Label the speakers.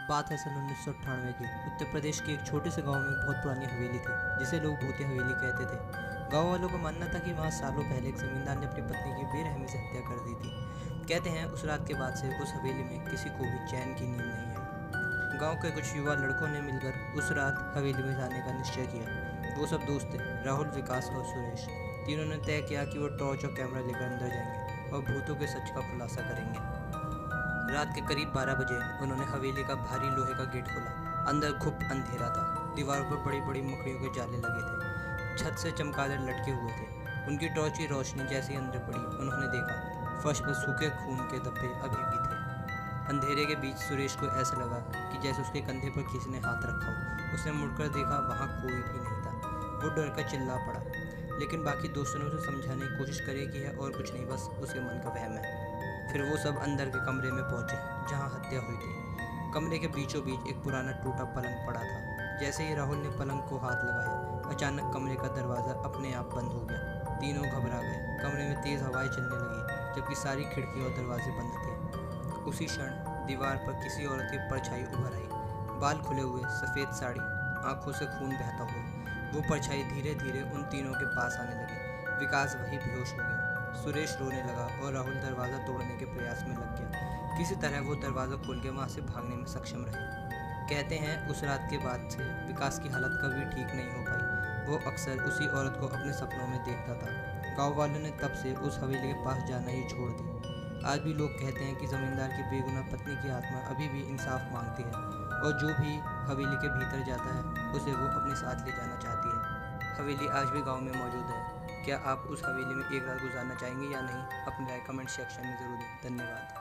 Speaker 1: बात है सन 1998 की। उत्तर प्रदेश के एक छोटे से गांव में बहुत पुरानी हवेली थी जिसे लोग भूतिया हवेली कहते थे। गांव वालों का मानना था कि वहां सालों पहले एक जमींदार ने अपनी पत्नी की बेरहमी से हत्या कर दी थी। कहते हैं उस रात के बाद से उस हवेली में किसी को भी चैन की नींद नहीं आई। गांव के कुछ युवा लड़कों ने मिलकर उस रात हवेली में जाने का निश्चय किया। वो सब दोस्त थे, राहुल, विकास और सुरेश। तीनों ने तय किया कि वो टॉर्च और कैमरा लेकर अंदर जाएंगे और भूतों के सच का खुलासा करेंगे। रात के करीब 12 बजे उन्होंने हवेली का भारी लोहे का गेट खोला। अंदर खूब अंधेरा था। दीवारों पर बड़ी बड़ी मकड़ियों के जाले लगे थे। छत से चमगादड़ लटके हुए थे। उनकी टॉर्च की रोशनी जैसे ही अंदर पड़ी, उन्होंने देखा फर्श पर सूखे खून के धब्बे अभी भी थे। अंधेरे के बीच सुरेश को ऐसा लगा कि जैसे उसके कंधे पर किसी ने हाथ रखा हो। उसने मुड़कर देखा, वहाँ कोई भी नहीं था। वो डर कर चिल्ला पड़ा, लेकिन बाकी दोस्तों ने उसे समझाने की कोशिश करी कि है और कुछ नहीं, बस उसके मन का वहम है। फिर वो सब अंदर के कमरे में पहुंचे जहां हत्या हुई थी। कमरे के बीचों बीच एक पुराना टूटा पलंग पड़ा था। जैसे ही राहुल ने पलंग को हाथ लगाया, अचानक कमरे का दरवाज़ा अपने आप बंद हो गया। तीनों घबरा गए। कमरे में तेज़ हवाएं चलने लगी जबकि सारी खिड़की और दरवाजे बंद थे। उसी क्षण दीवार पर किसी औरत की परछाई उभर आई। बाल खुले हुए, सफ़ेद साड़ी, आंखों से खून बहता हुआ। वो परछाई धीरे धीरे उन तीनों के पास आने लगी। विकास वही बेहोश हो गया। सुरेश रोने लगा और राहुल दरवाज़ा तोड़ने के प्रयास में लग गया। किसी तरह वो दरवाज़ा खोल के वहाँ से भागने में सक्षम रहे। कहते हैं उस रात के बाद से विकास की हालत कभी ठीक नहीं हो पाई। वो अक्सर उसी औरत को अपने सपनों में देखता था। गांव वालों ने तब से उस हवेली के पास जाना ही छोड़ दिया। आज भी लोग कहते हैं कि ज़मींदार की बेगुनाह पत्नी की आत्मा अभी भी इंसाफ मांगती है और जो भी हवेली के भीतर जाता है उसे वो अपने साथ ले जाना चाहती है। हवेली आज भी गाँव में मौजूद है। क्या आप उस हवेली में एक रात गुजारना चाहेंगे या नहीं? अपनी राय कमेंट सेक्शन में ज़रूर दें। धन्यवाद।